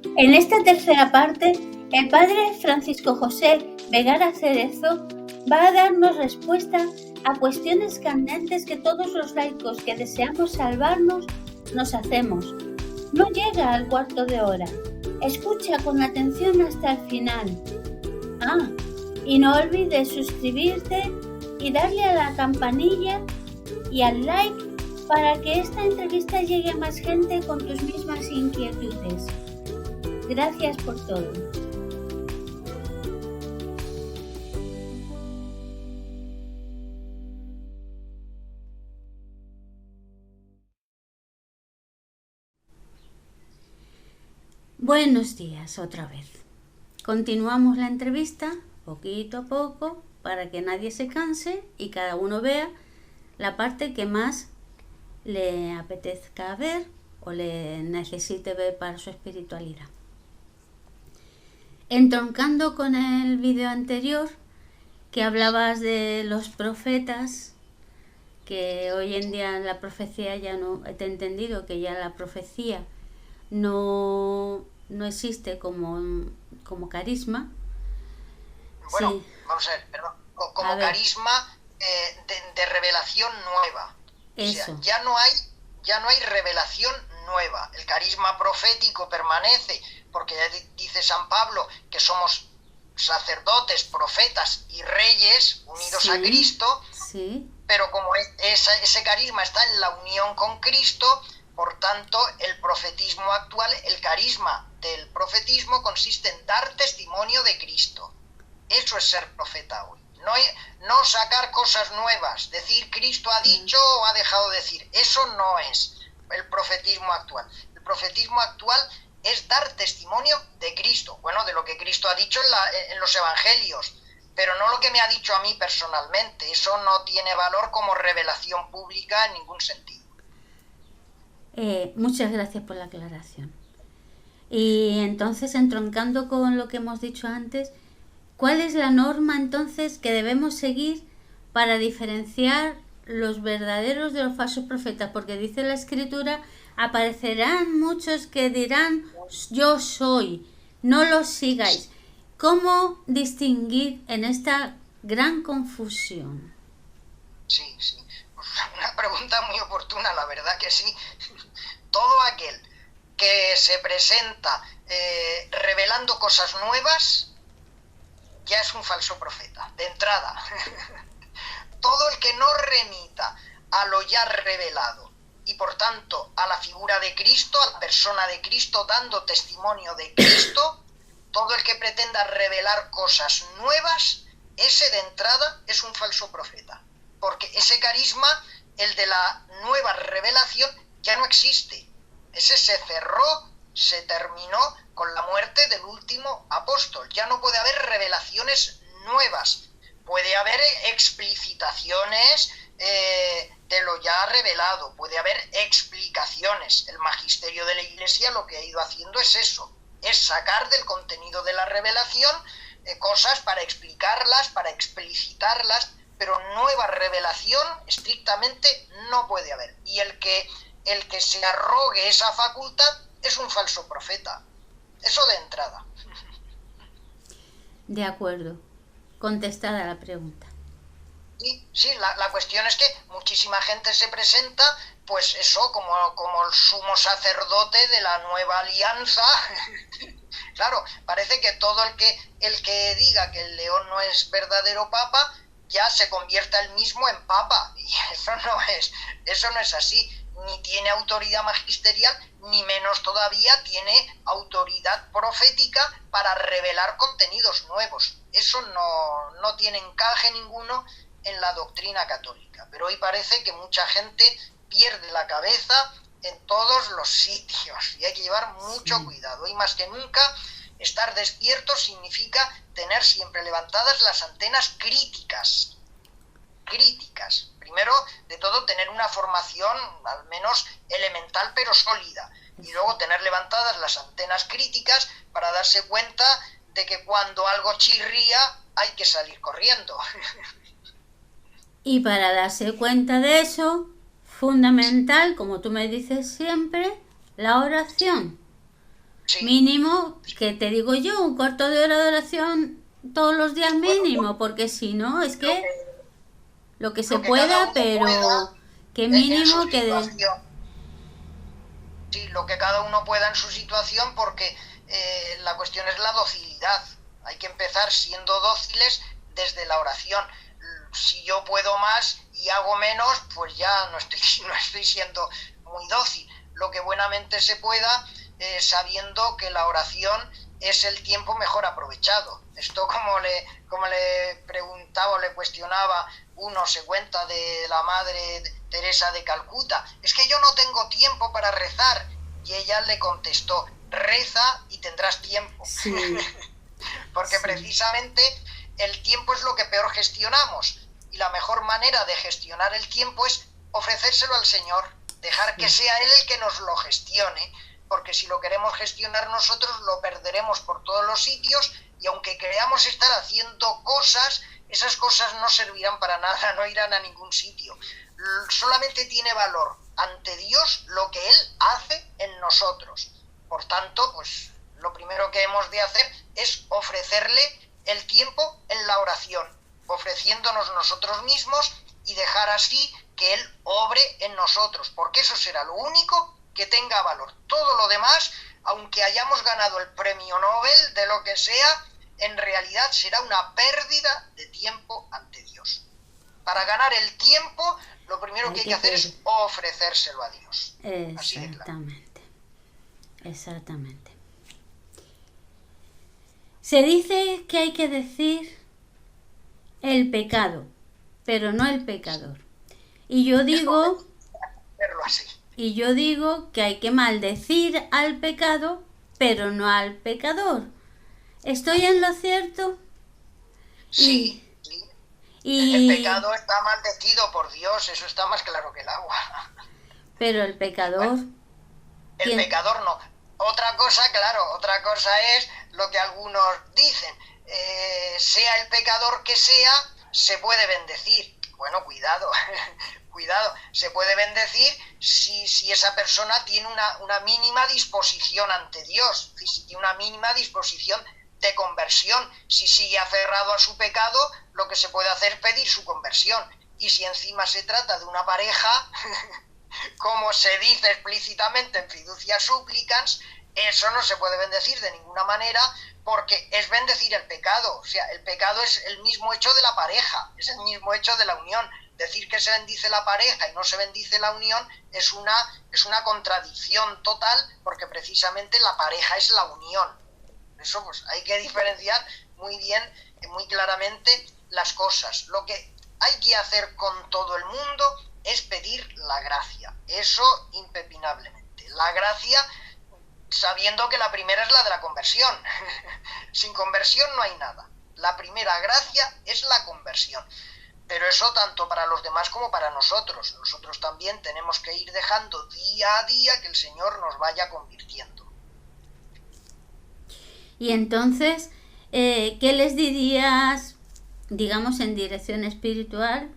En esta tercera parte, el padre Francisco José Vegara Cerezo va a darnos respuesta a cuestiones candentes que todos los laicos que deseamos salvarnos nos hacemos. No llega al cuarto de hora. Escucha con atención hasta el final. Y no olvides suscribirte y darle a la campanilla y al like para que esta entrevista llegue a más gente con tus mismas inquietudes. Gracias por todo. Buenos días otra vez. Continuamos la entrevista poquito a poco para que nadie se canse y cada uno vea la parte que más le apetezca ver o le necesite ver para su espiritualidad. Entroncando con el vídeo anterior que hablabas de los profetas, que hoy en día la profecía ya no, te he entendido que ya la profecía no existe como carisma. Bueno, sí. Vamos a ver, perdón, como carisma de revelación nueva. Eso. O sea, ya no hay revelación nueva. El carisma profético permanece, porque ya dice San Pablo que somos sacerdotes, profetas y reyes unidos a Cristo, pero como ese carisma está en la unión con Cristo, por tanto, el profetismo actual, el carisma del profetismo consiste en dar testimonio de Cristo. Eso es ser profeta hoy. No sacar cosas nuevas, decir Cristo ha dicho o ha dejado de decir. Eso no es el profetismo actual. El profetismo actual es dar testimonio de Cristo. Bueno, de lo que Cristo ha dicho en los evangelios, pero no lo que me ha dicho a mí personalmente. Eso no tiene valor como revelación pública en ningún sentido. Muchas gracias por la aclaración. Y entonces, entroncando con lo que hemos dicho antes, ¿cuál es la norma entonces que debemos seguir para diferenciar los verdaderos de los falsos profetas? Porque dice la Escritura, aparecerán muchos que dirán, yo soy, no los sigáis. ¿Cómo distinguir en esta gran confusión? Sí. Una pregunta muy oportuna, la verdad que sí. Todo aquel que se presenta revelando cosas nuevas ya es un falso profeta, de entrada. Todo el que no remita a lo ya revelado y por tanto a la figura de Cristo, a la persona de Cristo, dando testimonio de Cristo, todo el que pretenda revelar cosas nuevas, ese de entrada es un falso profeta. Porque ese carisma, el de la nueva revelación, ya no existe. Ese se cerró, se terminó con la muerte del último apóstol. Ya no puede haber revelaciones nuevas. Puede haber explicitaciones de lo ya revelado. Puede haber explicaciones. El magisterio de la Iglesia lo que ha ido haciendo es eso. Es sacar del contenido de la revelación cosas para explicarlas, para explicitarlas, pero nueva revelación estrictamente no puede haber. Y el que se arrogue esa facultad es un falso profeta. Eso de entrada. De acuerdo. Contestada la pregunta. Sí, la cuestión es que muchísima gente se presenta, pues eso, como el sumo sacerdote de la nueva alianza. Claro, parece que todo el que diga que el León no es verdadero papa, ya se convierta él mismo en papa. Y eso no es así. Ni tiene autoridad magisterial, ni menos todavía tiene autoridad profética para revelar contenidos nuevos. Eso no tiene encaje ninguno en la doctrina católica. Pero hoy parece que mucha gente pierde la cabeza en todos los sitios y hay que llevar mucho cuidado. Hoy más que nunca, estar despierto significa tener siempre levantadas las antenas críticas. Primero de todo, tener una formación al menos elemental pero sólida, y luego tener levantadas las antenas críticas para darse cuenta de que cuando algo chirría hay que salir corriendo. Y para darse cuenta de eso, fundamental, como tú me dices siempre, la oración. Sí, Mínimo, que te digo yo, un cuarto de hora de oración todos los días bueno, mínimo, porque si no, es lo que que, lo que se lo que cada pueda, uno pero pueda que en su mínimo que de... situación. Sí, lo que cada uno pueda en su situación, porque la cuestión es la docilidad. Hay que empezar siendo dóciles desde la oración. Si yo puedo más y hago menos, pues ya no estoy, no estoy siendo muy dócil. Lo que buenamente se pueda, sabiendo que la oración es el tiempo mejor aprovechado. Esto como le preguntaba o le cuestionaba uno, se cuenta de la madre Teresa de Calcuta, es que yo no tengo tiempo para rezar. Y ella le contestó, reza y tendrás tiempo. Sí, Porque sí. precisamente el tiempo es lo que peor gestionamos. Y la mejor manera de gestionar el tiempo es ofrecérselo al Señor, dejar que Sí. sea Él el que nos lo gestione, porque si lo queremos gestionar nosotros lo perderemos por todos los sitios y aunque creamos estar haciendo cosas, esas cosas no servirán para nada, no irán a ningún sitio. Solamente tiene valor ante Dios lo que Él hace en nosotros. Por tanto, pues lo primero que hemos de hacer es ofrecerle el tiempo en la oración, ofreciéndonos nosotros mismos y dejar así que Él obre en nosotros, porque eso será lo único que tenga valor. Todo lo demás, aunque hayamos ganado el premio Nobel de lo que sea, en realidad será una pérdida de tiempo ante Dios. Para ganar el tiempo, lo primero Hay que hay que que hacer pedir. es ofrecérselo a Dios. Así de claro. Exactamente, exactamente. Se dice que hay que decir el pecado, pero no el pecador. Y yo Es digo, correcto verlo así. y yo digo que hay que maldecir al pecado, pero no al pecador. ¿Estoy en lo cierto? Y, Sí, sí. El y, pecado está maldecido por Dios, eso está más claro que el agua. pero el Bueno, pecador, el ¿quién? pecador no. Otra cosa, claro, otra cosa es lo que algunos dicen. Sea el pecador que sea, se puede bendecir. Bueno, cuidado, cuidado. Se puede bendecir si esa persona tiene una mínima disposición ante Dios, si tiene una mínima disposición de conversión. Si sigue aferrado a su pecado, lo que se puede hacer es pedir su conversión. Y si encima se trata de una pareja, como se dice explícitamente en Fiducia Supplicans, eso no se puede bendecir de ninguna manera porque es bendecir el pecado. O sea, el pecado es el mismo hecho de la pareja, es el mismo hecho de la unión. Decir que se bendice la pareja y no se bendice la unión es una contradicción total porque precisamente la pareja es la unión. Eso pues hay que diferenciar muy bien, muy claramente las cosas. Lo que hay que hacer con todo el mundo es pedir la gracia, eso impepinablemente. La gracia sabiendo que la primera es la de la conversión. Sin conversión no hay nada. La primera gracia es la conversión. Pero eso tanto para los demás como para nosotros. Nosotros también tenemos que ir dejando día a día que el Señor nos vaya convirtiendo. Y entonces, ¿qué les dirías, digamos, en dirección espiritual,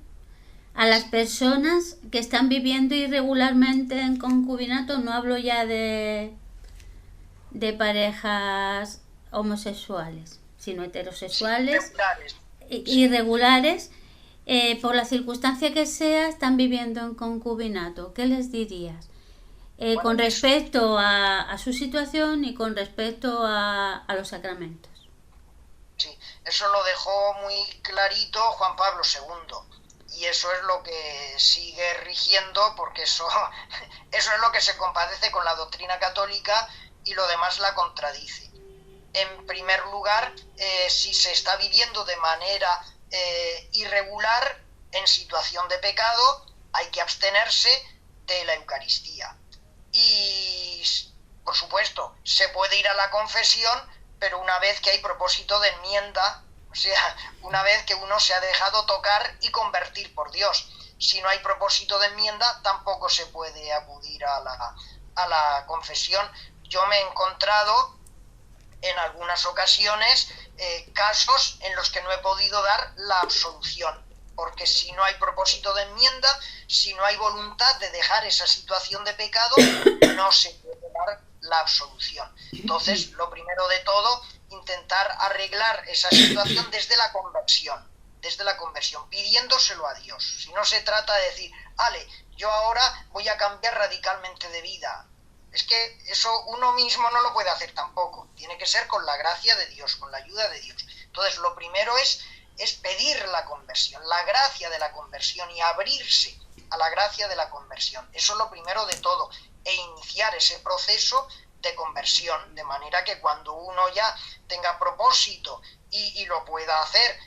a las personas que están viviendo irregularmente en concubinato? No hablo ya de parejas homosexuales, sino Sí, heterosexuales, regulares. Sí. irregulares, por la circunstancia que sea, están viviendo en concubinato. ¿Qué les dirías? Bueno, Con respecto a su situación y con respecto a los sacramentos. sí, eso lo dejó muy clarito Juan Pablo II. Y eso es lo que sigue rigiendo, porque eso es lo que se compadece con la doctrina católica y lo demás la contradice. En primer lugar, si se está viviendo de manera irregular, en situación de pecado, hay que abstenerse de la Eucaristía. Y, por supuesto, se puede ir a la confesión, pero una vez que hay propósito de enmienda, o sea, una vez que uno se ha dejado tocar y convertir por Dios. Si no hay propósito de enmienda, tampoco se puede acudir a la confesión. Yo me he encontrado en algunas ocasiones casos en los que no he podido dar la absolución, porque si no hay propósito de enmienda, si no hay voluntad de dejar esa situación de pecado, no se puede dar la absolución. Entonces, lo primero de todo, intentar arreglar esa situación desde la conversión, pidiéndoselo a Dios. Si no se trata de decir, vale, yo ahora voy a cambiar radicalmente de vida. Es que eso uno mismo no lo puede hacer tampoco. Tiene que ser con la gracia de Dios, con la ayuda de Dios. Entonces, lo primero es pedir la conversión, la gracia de la conversión y abrirse a la gracia de la conversión. Eso es lo primero de todo. E iniciar ese proceso de conversión, de manera que cuando uno ya tenga propósito y lo pueda hacer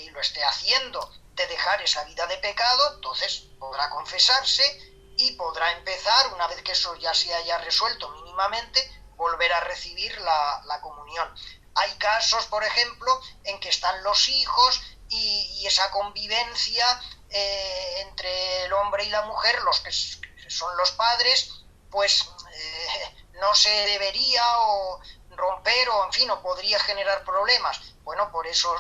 y lo esté haciendo, de dejar esa vida de pecado, entonces podrá confesarse y podrá empezar, una vez que eso ya se haya resuelto mínimamente, volver a recibir la comunión. Hay casos, por ejemplo, en que están los hijos y esa convivencia entre el hombre y la mujer, los que son los padres, pues no se debería o romper o, en fin, o podría generar problemas. Bueno, por eso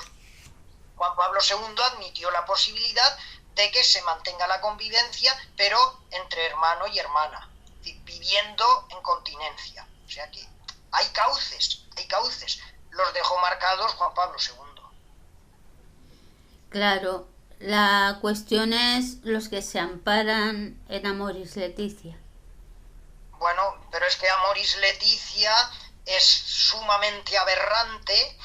Juan Pablo II admitió la posibilidad de que se mantenga la convivencia, pero entre hermano y hermana, viviendo en continencia. O sea que hay cauces. Los dejó marcados Juan Pablo II. Claro, la cuestión es los que se amparan en Amoris Laetitia. Bueno, pero es que Amoris Laetitia es sumamente aberrante,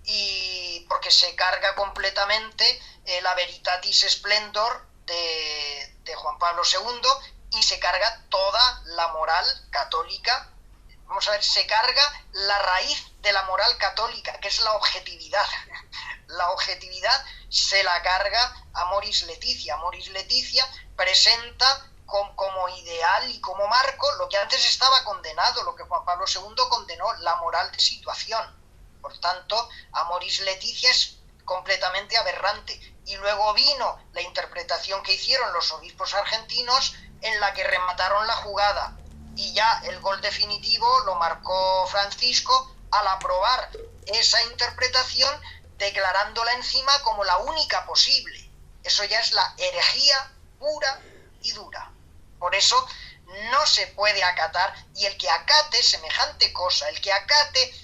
y porque se carga completamente la Veritatis Splendor de Juan Pablo II y se carga toda la moral católica. Vamos a ver, se carga la raíz de la moral católica, que es la objetividad. La objetividad se la carga Amoris Laetitia. Amoris Laetitia presenta como ideal y como marco lo que antes estaba condenado, lo que Juan Pablo II condenó, la moral de situación. Por tanto, Amoris Laetitia es completamente aberrante. Y luego vino la interpretación que hicieron los obispos argentinos, en la que remataron la jugada. Y ya el gol definitivo lo marcó Francisco al aprobar esa interpretación, declarándola encima como la única posible. Eso ya es la herejía pura y dura. Por eso no se puede acatar, y el que acate semejante cosa, el que acate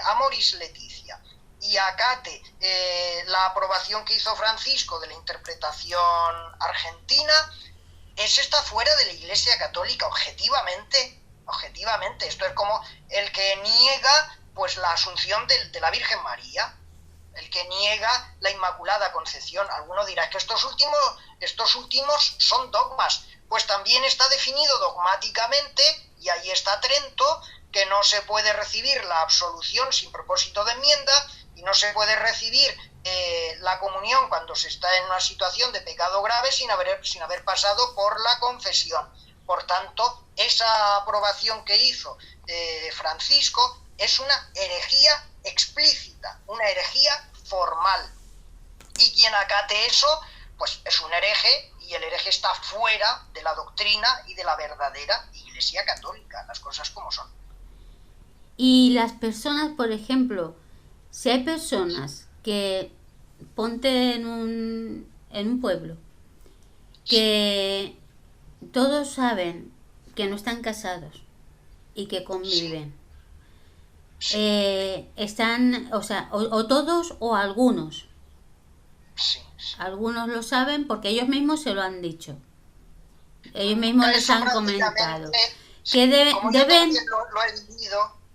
Amoris Laetitia y acate la aprobación que hizo Francisco de la interpretación argentina, ese está fuera de la Iglesia Católica, objetivamente. Esto es como el que niega pues la asunción de la Virgen María, el que niega la Inmaculada Concepción. Alguno dirá que estos últimos son dogmas. Pues también está definido dogmáticamente, y ahí está Trento, que no se puede recibir la absolución sin propósito de enmienda y no se puede recibir la comunión cuando se está en una situación de pecado grave sin haber pasado por la confesión. Por tanto, esa aprobación que hizo Francisco es una herejía explícita, una herejía formal. Y quien acate eso, pues es un hereje, y el hereje está fuera de la doctrina y de la verdadera Iglesia Católica, las cosas como son. Y las personas, por ejemplo, si hay personas que, ponte en un pueblo, que todos saben que no están casados y que conviven, están, o sea, o todos o algunos. Algunos lo saben porque ellos mismos se lo han dicho. Ellos mismos les han comentado. Que deben...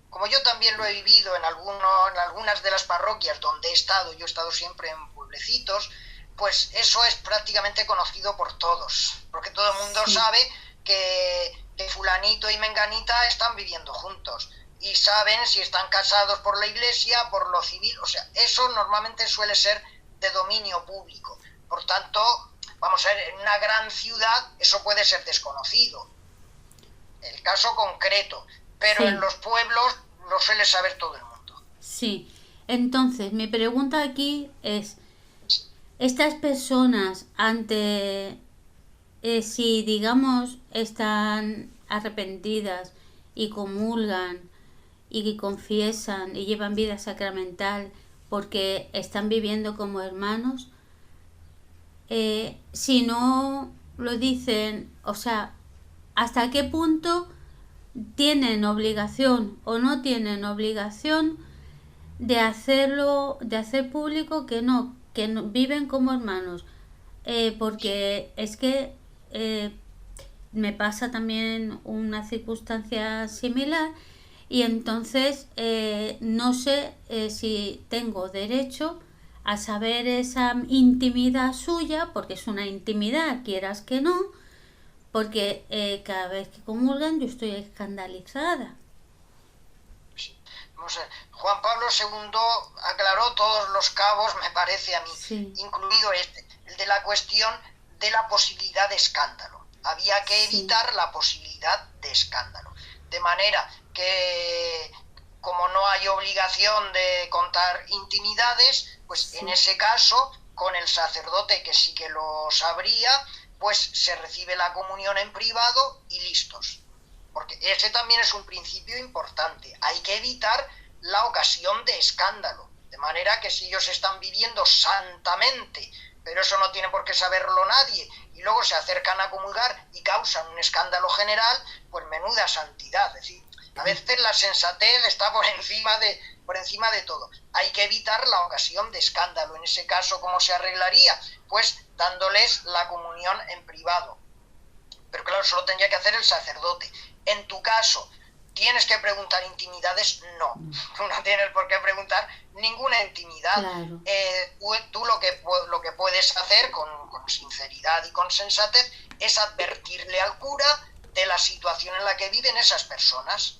Como yo también lo he vivido en algunas de las parroquias donde he estado, yo he estado siempre en pueblecitos, pues eso es prácticamente conocido por todos, porque todo el mundo sabe que fulanito y menganita están viviendo juntos y saben si están casados por la Iglesia, por lo civil, o sea, eso normalmente suele ser de dominio público. Por tanto, vamos a ver, en una gran ciudad eso puede ser desconocido, el caso concreto, pero en los pueblos lo suele saber todo el mundo. Sí, entonces mi pregunta aquí es, estas personas ante, si digamos están arrepentidas y comulgan y confiesan y llevan vida sacramental porque están viviendo como hermanos, si no lo dicen, o sea, hasta qué punto tienen obligación o no tienen obligación de hacerlo, de hacer público que no viven como hermanos. Porque es que me pasa también una circunstancia similar y entonces no sé si tengo derecho a saber esa intimidad suya, porque es una intimidad, quieras que no, porque cada vez que comulgan yo estoy escandalizada. Juan Pablo II aclaró todos los cabos, me parece a mí, Sí. incluido el de la cuestión de la posibilidad de escándalo. Había que evitar la posibilidad de escándalo. De manera que, como no hay obligación de contar intimidades, pues en ese caso, con el sacerdote que sí que lo sabría, pues se recibe la comunión en privado y listos. Porque ese también es un principio importante. Hay que evitar la ocasión de escándalo. De manera que si ellos están viviendo santamente, pero eso no tiene por qué saberlo nadie, y luego se acercan a comulgar y causan un escándalo general, pues menuda santidad. Es decir, a veces la sensatez está por encima de todo. Hay que evitar la ocasión de escándalo. En ese caso, ¿cómo se arreglaría? Pues dándoles la comunión en privado. Pero claro, eso lo tendría que hacer el sacerdote. En tu caso, ¿tienes que preguntar intimidades? No. Tú no tienes por qué preguntar ninguna intimidad. Claro. Tú lo que puedes hacer con sinceridad y con sensatez es advertirle al cura de la situación en la que viven esas personas.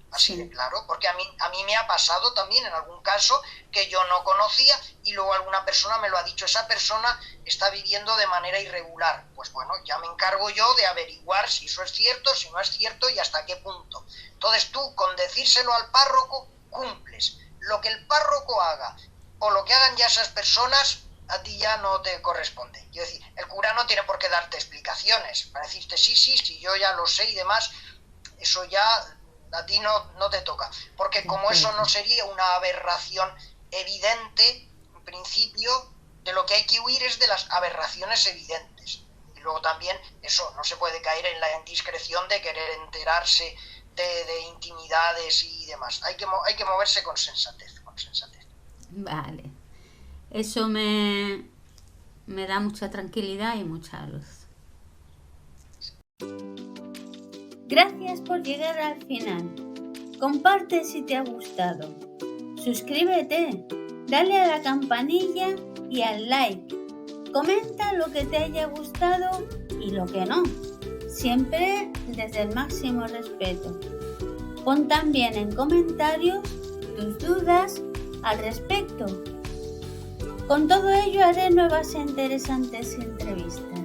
Así de claro, porque a mí me ha pasado también en algún caso que yo no conocía y luego alguna persona me lo ha dicho, esa persona está viviendo de manera irregular. Pues bueno, ya me encargo yo de averiguar si eso es cierto, si no es cierto y hasta qué punto. Entonces tú, con decírselo al párroco, cumples. Lo que el párroco haga o lo que hagan ya esas personas, a ti ya no te corresponde. Quiero decir, el cura no tiene por qué darte explicaciones para decirte sí, yo ya lo sé y demás, eso ya a ti no te toca, porque como eso no sería una aberración evidente, en principio, de lo que hay que huir es de las aberraciones evidentes. Y luego también eso, no se puede caer en la indiscreción de querer enterarse de intimidades y demás. Hay que moverse con sensatez. Vale. Eso me da mucha tranquilidad y mucha luz. Gracias por llegar al final. Comparte si te ha gustado. Suscríbete, dale a la campanilla y al like. Comenta lo que te haya gustado y lo que no. Siempre desde el máximo respeto. Pon también en comentarios tus dudas al respecto. Con todo ello haré nuevas e interesantes entrevistas.